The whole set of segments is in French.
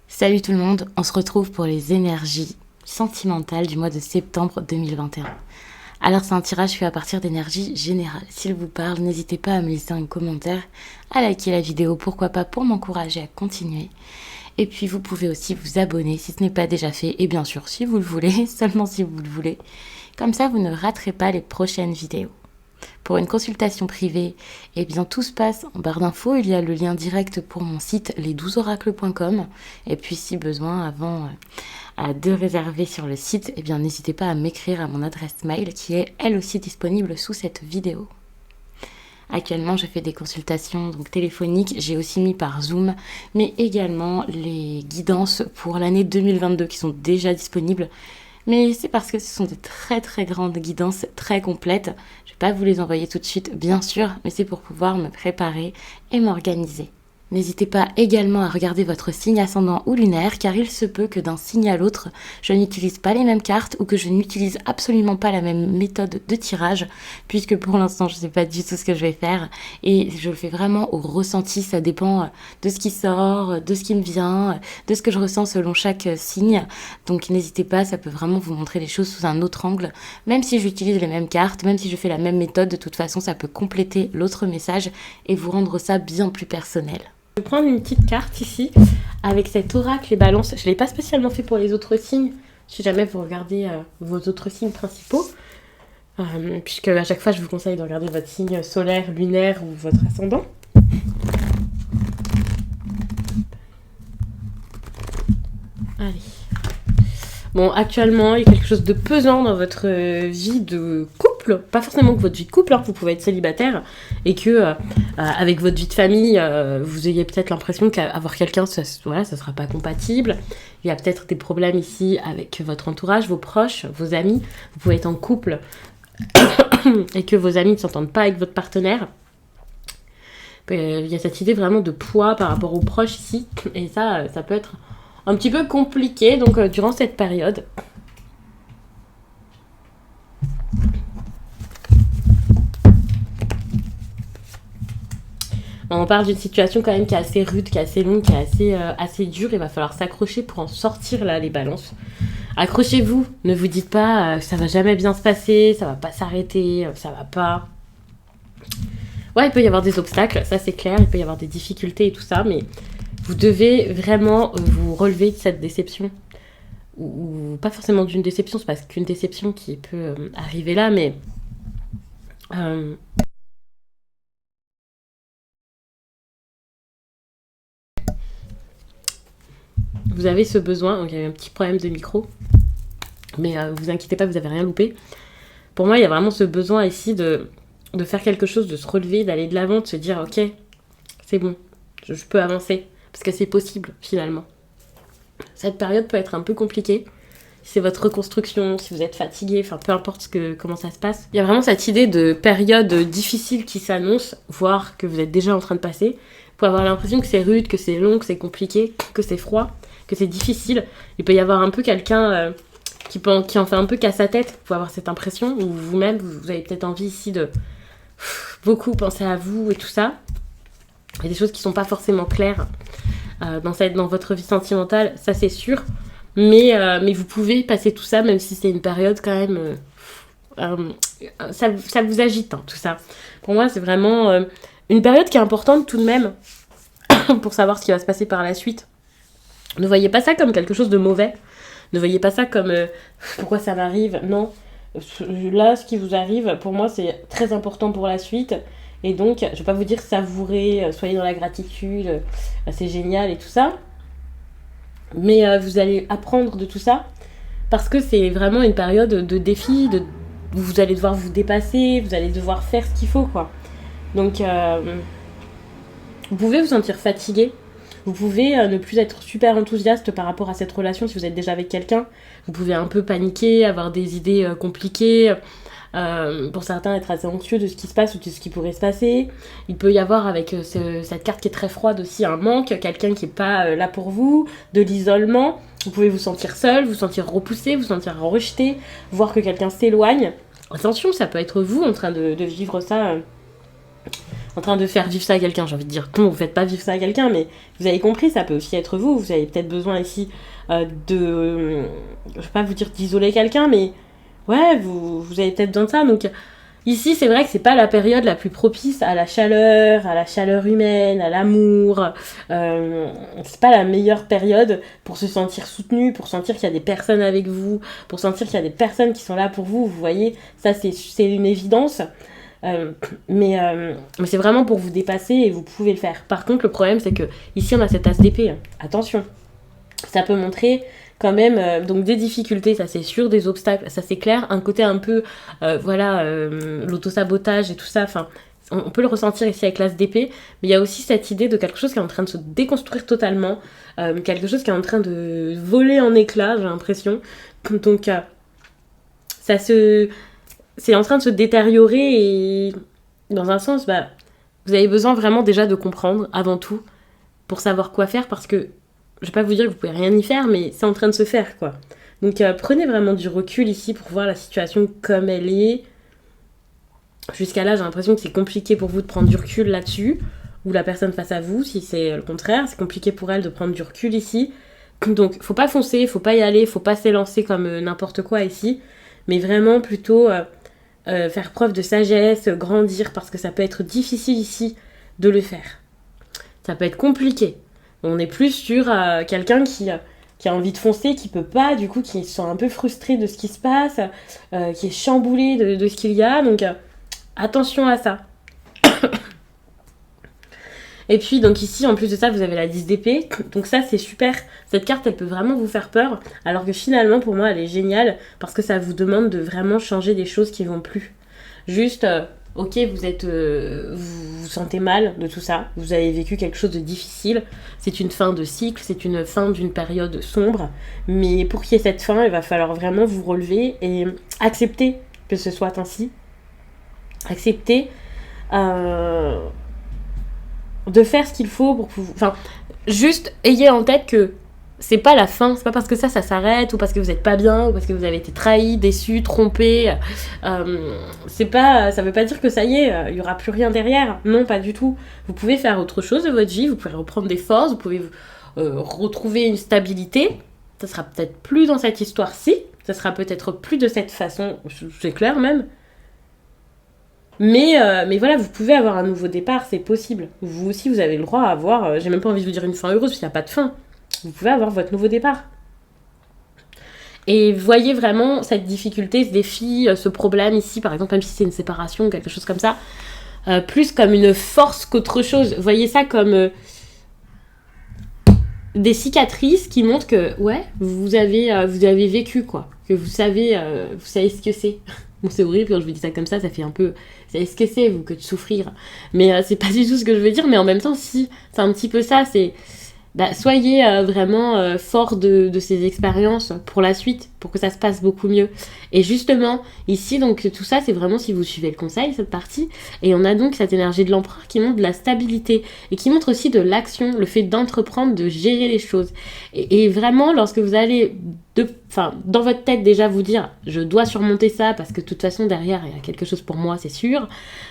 Salut tout le monde, on se retrouve pour les énergies sentimentales du mois de septembre 2021. Alors c'est un tirage fait à partir d'énergie générale. S'il vous parle, n'hésitez pas à me laisser un commentaire, à liker la vidéo, pourquoi pas pour m'encourager à continuer. Et puis vous pouvez aussi vous abonner si ce n'est pas déjà fait, et bien sûr si vous le voulez, seulement si vous le voulez. Comme ça vous ne raterez pas les prochaines vidéos. Pour une consultation privée, eh bien tout se passe en barre d'infos, il y a le lien direct pour mon site les12oracles.com. Et puis si besoin, avant de réserver sur le site, eh bien n'hésitez pas à m'écrire à mon adresse mail qui est elle aussi disponible sous cette vidéo. Actuellement, je fais des consultations donc téléphoniques, j'ai aussi mis par Zoom, mais également les guidances pour l'année 2022 qui sont déjà disponibles. Mais c'est parce que ce sont de très très grandes guidances, très complètes. Je ne vais pas vous les envoyer tout de suite, bien sûr, mais c'est pour pouvoir me préparer et m'organiser. N'hésitez pas également à regarder votre signe ascendant ou lunaire, car il se peut que d'un signe à l'autre, je n'utilise pas les mêmes cartes ou que je n'utilise absolument pas la même méthode de tirage, puisque pour l'instant je ne sais pas du tout ce que je vais faire, et je le fais vraiment au ressenti, ça dépend de ce qui sort, de ce qui me vient, de ce que je ressens selon chaque signe, donc n'hésitez pas, ça peut vraiment vous montrer les choses sous un autre angle, même si j'utilise les mêmes cartes, même si je fais la même méthode, de toute façon ça peut compléter l'autre message et vous rendre ça bien plus personnel. Je vais prendre une petite carte ici avec cet oracle et balance. Je ne l'ai pas spécialement fait pour les autres signes, si jamais vous regardez vos autres signes principaux, puisque à chaque fois je vous conseille de regarder votre signe solaire, lunaire ou votre ascendant. Allez. Bon, actuellement, il y a quelque chose de pesant dans votre vie de couple. Pas forcément que votre vie de couple, hein, vous pouvez être célibataire. Et que, avec votre vie de famille, vous ayez peut-être l'impression qu'avoir quelqu'un, ça sera pas compatible. Il y a peut-être des problèmes ici avec votre entourage, vos proches, vos amis. Vous pouvez être en couple et que vos amis ne s'entendent pas avec votre partenaire. Il y a cette idée vraiment de poids par rapport aux proches ici. Et ça peut être un petit peu compliqué donc durant cette période. On parle d'une situation quand même qui est assez rude, qui est assez longue, qui est assez dure. Il va falloir s'accrocher pour en sortir là, les balances. Accrochez-vous, ne vous dites pas ça va jamais bien se passer, ça va pas s'arrêter, ça va pas. Ouais, il peut y avoir des obstacles, ça c'est clair, il peut y avoir des difficultés et tout ça, mais vous devez vraiment vous relever de cette déception. Ou pas forcément d'une déception, c'est pas qu'une déception qui peut arriver là, mais vous avez ce besoin. Donc il y a un petit problème de micro, mais vous inquiétez pas, vous avez rien loupé. Pour moi, il y a vraiment ce besoin ici de faire quelque chose, de se relever, d'aller de l'avant, de se dire ok, c'est bon, je peux avancer. Parce que c'est possible, finalement. Cette période peut être un peu compliquée. Si c'est votre reconstruction, si vous êtes fatigué, enfin, peu importe comment ça se passe. Il y a vraiment cette idée de période difficile qui s'annonce, voire que vous êtes déjà en train de passer. Vous pouvez avoir l'impression que c'est rude, que c'est long, que c'est compliqué, que c'est froid, que c'est difficile. Il peut y avoir un peu quelqu'un qui en fait un peu qu'à sa tête. Vous pouvez avoir cette impression, ou vous-même, vous avez peut-être envie ici de beaucoup penser à vous et tout ça. Il y a des choses qui sont pas forcément claires dans votre vie sentimentale, ça c'est sûr. Mais vous pouvez passer tout ça, même si c'est une période quand même... ça vous agite, hein, tout ça. Pour moi, c'est vraiment une période qui est importante tout de même pour savoir ce qui va se passer par la suite. Ne voyez pas ça comme quelque chose de mauvais. Ne voyez pas ça comme pourquoi ça m'arrive. Non. Là, ce qui vous arrive, pour moi, c'est très important pour la suite. Et donc, je ne vais pas vous dire savourez, soyez dans la gratitude, c'est génial et tout ça. Mais vous allez apprendre de tout ça parce que c'est vraiment une période de défi, où vous allez devoir vous dépasser, vous allez devoir faire ce qu'il faut, quoi. Donc, vous pouvez vous sentir fatigué. Vous pouvez ne plus être super enthousiaste par rapport à cette relation si vous êtes déjà avec quelqu'un. Vous pouvez un peu paniquer, avoir des idées compliquées. Pour certains être assez anxieux de ce qui se passe ou de ce qui pourrait se passer. Il peut y avoir avec cette carte qui est très froide aussi un manque, quelqu'un qui n'est pas là pour vous, de l'isolement. Vous pouvez vous sentir seul, vous sentir repoussé, vous sentir rejeté, voir que quelqu'un s'éloigne. Attention, ça peut être vous en train de vivre ça en train de faire vivre ça à quelqu'un. J'ai envie de dire, non, vous faites pas vivre ça à quelqu'un, mais vous avez compris, ça peut aussi être vous. Vous avez peut-être besoin ici je vais pas vous dire d'isoler quelqu'un, mais ouais, vous avez peut-être besoin de ça. Donc ici, c'est vrai que c'est pas la période la plus propice à la chaleur humaine, à l'amour. C'est pas la meilleure période pour se sentir soutenu, pour sentir qu'il y a des personnes avec vous, pour sentir qu'il y a des personnes qui sont là pour vous. Vous voyez, ça c'est une évidence. Mais c'est vraiment pour vous dépasser et vous pouvez le faire. Par contre, le problème, c'est que ici, on a cet as d'épée. Attention, ça peut montrer quand même donc des difficultés, ça c'est sûr, des obstacles, ça c'est clair, un côté un peu l'autosabotage et tout ça, enfin on peut le ressentir ici avec l'as d'épée, mais il y a aussi cette idée de quelque chose qui est en train de se déconstruire totalement, quelque chose qui est en train de voler en éclats, j'ai l'impression. Donc c'est en train de se détériorer et dans un sens, vous avez besoin vraiment déjà de comprendre avant tout pour savoir quoi faire, parce que je vais pas vous dire que vous pouvez rien y faire, mais c'est en train de se faire, quoi. Donc prenez vraiment du recul ici pour voir la situation comme elle est. Jusqu'à là, j'ai l'impression que c'est compliqué pour vous de prendre du recul là-dessus, ou la personne face à vous, si c'est le contraire, c'est compliqué pour elle de prendre du recul ici. Donc faut pas foncer, faut pas y aller, faut pas s'élancer comme n'importe quoi ici, mais vraiment plutôt faire preuve de sagesse, grandir, parce que ça peut être difficile ici de le faire. Ça peut être compliqué. On est plus sur quelqu'un qui a envie de foncer, qui peut pas, du coup, qui se sent un peu frustré de ce qui se passe, qui est chamboulé de ce qu'il y a. Donc, attention à ça. Et puis, donc ici, en plus de ça, vous avez la 10 d'épée. Donc ça, c'est super. Cette carte, elle peut vraiment vous faire peur. Alors que finalement, pour moi, elle est géniale parce que ça vous demande de vraiment changer des choses qui vont plus. Juste... ok, vous vous sentez mal de tout ça, vous avez vécu quelque chose de difficile, c'est une fin de cycle, c'est une fin d'une période sombre, mais pour qu'il y ait cette fin, il va falloir vraiment vous relever et accepter que ce soit ainsi. Accepter de faire ce qu'il faut pour pouvoir... Enfin, juste ayez en tête que c'est pas la fin, c'est pas parce que ça s'arrête, ou parce que vous êtes pas bien, ou parce que vous avez été trahi, déçu, trompé. Ça veut pas dire que ça y est, il y aura plus rien derrière. Non, pas du tout. Vous pouvez faire autre chose de votre vie, vous pouvez reprendre des forces, vous pouvez retrouver une stabilité. Ça sera peut-être plus dans cette histoire-ci, ça sera peut-être plus de cette façon, c'est clair même. Mais voilà, vous pouvez avoir un nouveau départ, c'est possible. Vous aussi, vous avez le droit à avoir, j'ai même pas envie de vous dire une fin heureuse, parce qu'il n'y a pas de fin. Vous pouvez avoir votre nouveau départ. Et voyez vraiment cette difficulté, ce défi, ce problème ici, par exemple, même si c'est une séparation ou quelque chose comme ça, plus comme une force qu'autre chose. Voyez ça comme des cicatrices qui montrent que, ouais, vous avez vécu, quoi. Que vous savez ce que c'est. Bon, c'est horrible quand je vous dis ça comme ça fait un peu... Vous savez ce que c'est, vous, que de souffrir. Mais c'est pas du tout ce que je veux dire, mais en même temps, si, c'est un petit peu ça, c'est... soyez vraiment fort de ces expériences pour la suite, pour que ça se passe beaucoup mieux. Et justement, ici, donc tout ça, c'est vraiment si vous suivez le conseil, cette partie. Et on a donc cette énergie de l'empereur qui montre de la stabilité et qui montre aussi de l'action, le fait d'entreprendre, de gérer les choses. Et vraiment, lorsque vous allez dans votre tête déjà vous dire « je dois surmonter ça parce que de toute façon derrière il y a quelque chose pour moi, c'est sûr »,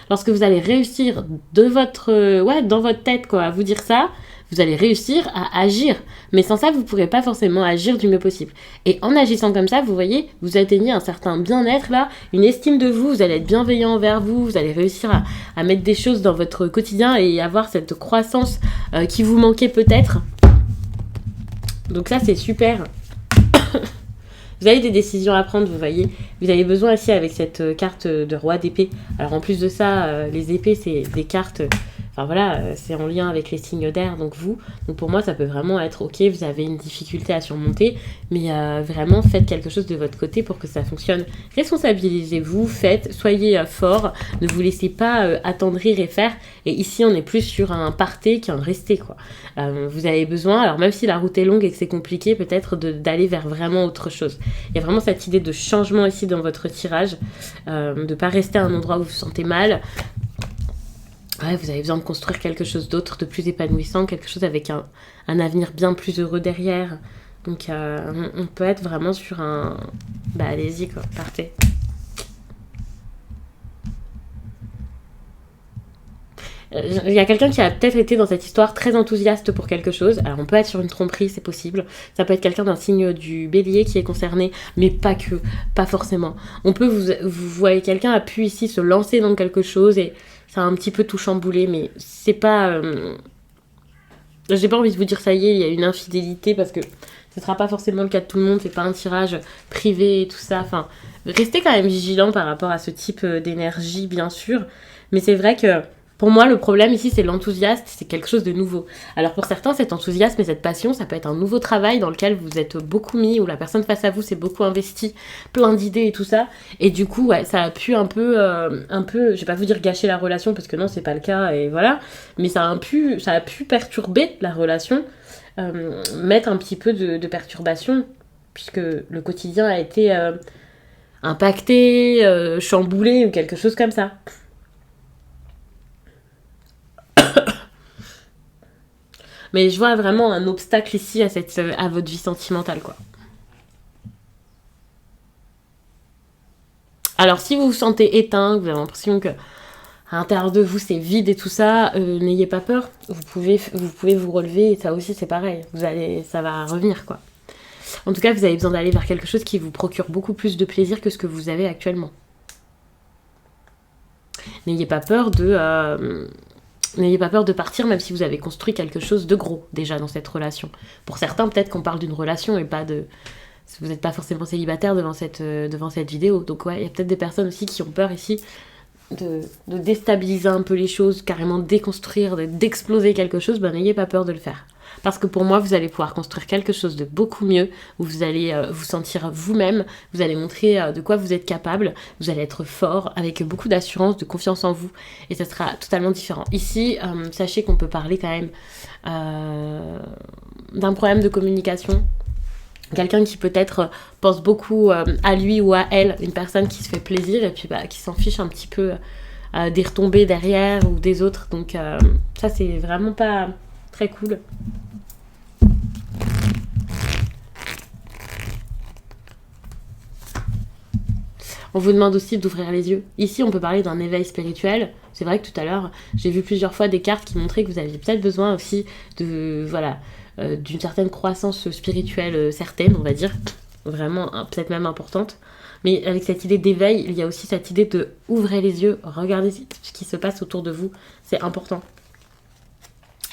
lorsque vous allez réussir dans votre tête quoi, à vous dire ça, vous allez réussir à agir. Mais sans ça, vous ne pourrez pas forcément agir du mieux possible. Et en agissant comme ça, vous voyez, vous atteignez un certain bien-être là, une estime de vous, vous allez être bienveillant envers vous, vous allez réussir à mettre des choses dans votre quotidien et avoir cette croissance qui vous manquait peut-être. Donc ça, c'est super. Vous avez des décisions à prendre, vous voyez. Vous avez besoin aussi avec cette carte de roi d'épée. Alors en plus de ça, les épées, c'est des cartes... Enfin voilà, c'est en lien avec les signes d'air, donc pour moi ça peut vraiment être ok, vous avez une difficulté à surmonter, mais vraiment faites quelque chose de votre côté pour que ça fonctionne. Responsabilisez-vous, soyez fort, ne vous laissez pas attendrir et faire. Et ici on est plus sur un partez qu'un rester quoi. Vous avez besoin, alors même si la route est longue et que c'est compliqué, peut-être d'aller vers vraiment autre chose. Il y a vraiment cette idée de changement ici dans votre tirage, de pas rester à un endroit où vous vous sentez mal. Ouais, vous avez besoin de construire quelque chose d'autre, de plus épanouissant, quelque chose avec un avenir bien plus heureux derrière. Donc on peut être vraiment sur un... allez-y quoi, partez. Il y a quelqu'un qui a peut-être été dans cette histoire très enthousiaste pour quelque chose. Alors on peut être sur une tromperie, c'est possible. Ça peut être quelqu'un d'un signe du bélier qui est concerné, mais pas que, pas forcément. On peut, vous voyez, quelqu'un a pu ici se lancer dans quelque chose et ça a un petit peu tout chamboulé, mais c'est pas... j'ai pas envie de vous dire ça y est, il y a une infidélité, parce que ce sera pas forcément le cas de tout le monde, c'est pas un tirage privé et tout ça. Enfin, restez quand même vigilant par rapport à ce type d'énergie, bien sûr. Mais c'est vrai que pour moi, le problème ici, c'est l'enthousiasme, c'est quelque chose de nouveau. Alors pour certains, cet enthousiasme et cette passion, ça peut être un nouveau travail dans lequel vous êtes beaucoup mis, où la personne face à vous s'est beaucoup investie, plein d'idées et tout ça. Et du coup, ouais, ça a pu un peu, je vais pas vous dire gâcher la relation, parce que non, c'est pas le cas, et voilà. Mais ça a pu perturber la relation, mettre un petit peu de perturbation, puisque le quotidien a été impacté, chamboulé, ou quelque chose comme ça. Mais je vois vraiment un obstacle ici à votre vie sentimentale, quoi. Alors, si vous vous sentez éteint, que vous avez l'impression que à l'intérieur de vous c'est vide et tout ça, n'ayez pas peur. Vous pouvez vous relever, et ça aussi c'est pareil. Ça va revenir, quoi. En tout cas, vous avez besoin d'aller vers quelque chose qui vous procure beaucoup plus de plaisir que ce que vous avez actuellement. N'ayez pas peur de partir, même si vous avez construit quelque chose de gros déjà dans cette relation. Pour certains, peut-être qu'on parle d'une relation et pas de... Vous n'êtes pas forcément célibataire devant cette vidéo. Donc ouais, il y a peut-être des personnes aussi qui ont peur ici de déstabiliser un peu les choses, carrément déconstruire, d'exploser quelque chose. Ben n'ayez pas peur de le faire. Parce que pour moi, vous allez pouvoir construire quelque chose de beaucoup mieux, où vous allez vous sentir vous-même, vous allez montrer de quoi vous êtes capable, vous allez être fort, avec beaucoup d'assurance, de confiance en vous, et ça sera totalement différent. Ici, sachez qu'on peut parler quand même d'un problème de communication. Quelqu'un qui peut-être pense beaucoup à lui ou à elle, une personne qui se fait plaisir et puis qui s'en fiche un petit peu des retombées derrière ou des autres. Donc ça, c'est vraiment pas très cool. On vous demande aussi d'ouvrir les yeux. Ici, on peut parler d'un éveil spirituel. C'est vrai que tout à l'heure, j'ai vu plusieurs fois des cartes qui montraient que vous aviez peut-être besoin aussi d'une certaine croissance spirituelle certaine, on va dire. Vraiment, peut-être même importante. Mais avec cette idée d'éveil, il y a aussi cette idée de ouvrir les yeux, regardez ce qui se passe autour de vous. C'est important.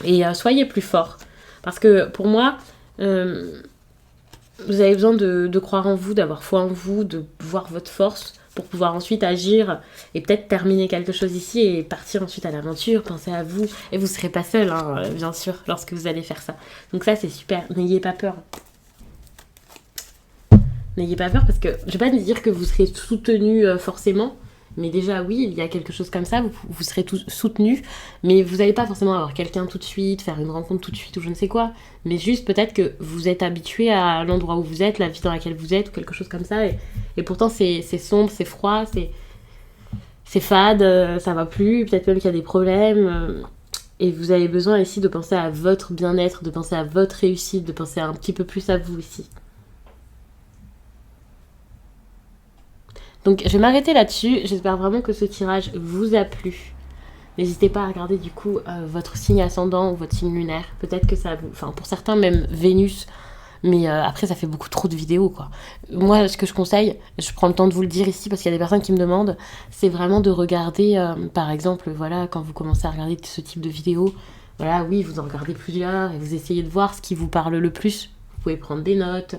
Et soyez plus fort. Parce que pour moi... vous avez besoin de croire en vous, d'avoir foi en vous, de voir votre force pour pouvoir ensuite agir et peut-être terminer quelque chose ici et partir ensuite à l'aventure, penser à vous. Et vous ne serez pas seul, hein, bien sûr, lorsque vous allez faire ça. Donc ça, c'est super. N'ayez pas peur. N'ayez pas peur parce que je ne vais pas dire que vous serez soutenu forcément. Mais déjà, oui, il y a quelque chose comme ça, vous serez tous soutenus, mais vous n'allez pas forcément avoir quelqu'un tout de suite, faire une rencontre tout de suite ou je ne sais quoi, mais juste peut-être que vous êtes habitué à l'endroit où vous êtes, la vie dans laquelle vous êtes, ou quelque chose comme ça, et pourtant c'est sombre, c'est froid, c'est fade, ça va plus, peut-être même qu'il y a des problèmes, et vous avez besoin ici de penser à votre bien-être, de penser à votre réussite, de penser un petit peu plus à vous ici. Donc je vais m'arrêter là-dessus, j'espère vraiment que ce tirage vous a plu. N'hésitez pas à regarder du coup votre signe ascendant ou votre signe lunaire. Peut-être que ça vous... Enfin pour certains même Vénus, mais après ça fait beaucoup trop de vidéos quoi. Moi ce que je conseille, je prends le temps de vous le dire ici parce qu'il y a des personnes qui me demandent, c'est vraiment de regarder par exemple voilà quand vous commencez à regarder ce type de vidéos, voilà oui vous en regardez plusieurs et vous essayez de voir ce qui vous parle le plus. Vous pouvez prendre des notes,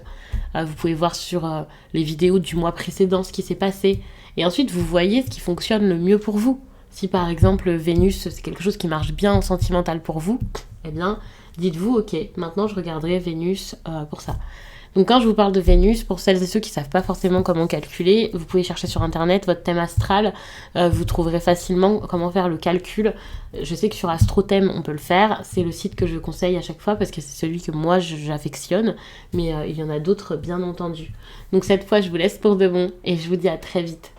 vous pouvez voir sur les vidéos du mois précédent ce qui s'est passé. Et ensuite, vous voyez ce qui fonctionne le mieux pour vous. Si par exemple, Vénus, c'est quelque chose qui marche bien en sentimental pour vous, eh bien, dites-vous, ok, maintenant je regarderai Vénus pour ça. Donc quand je vous parle de Vénus, pour celles et ceux qui ne savent pas forcément comment calculer, vous pouvez chercher sur internet votre thème astral, vous trouverez facilement comment faire le calcul. Je sais que sur AstroThème on peut le faire, c'est le site que je conseille à chaque fois parce que c'est celui que moi j'affectionne, mais il y en a d'autres bien entendu. Donc cette fois je vous laisse pour de bon et je vous dis à très vite.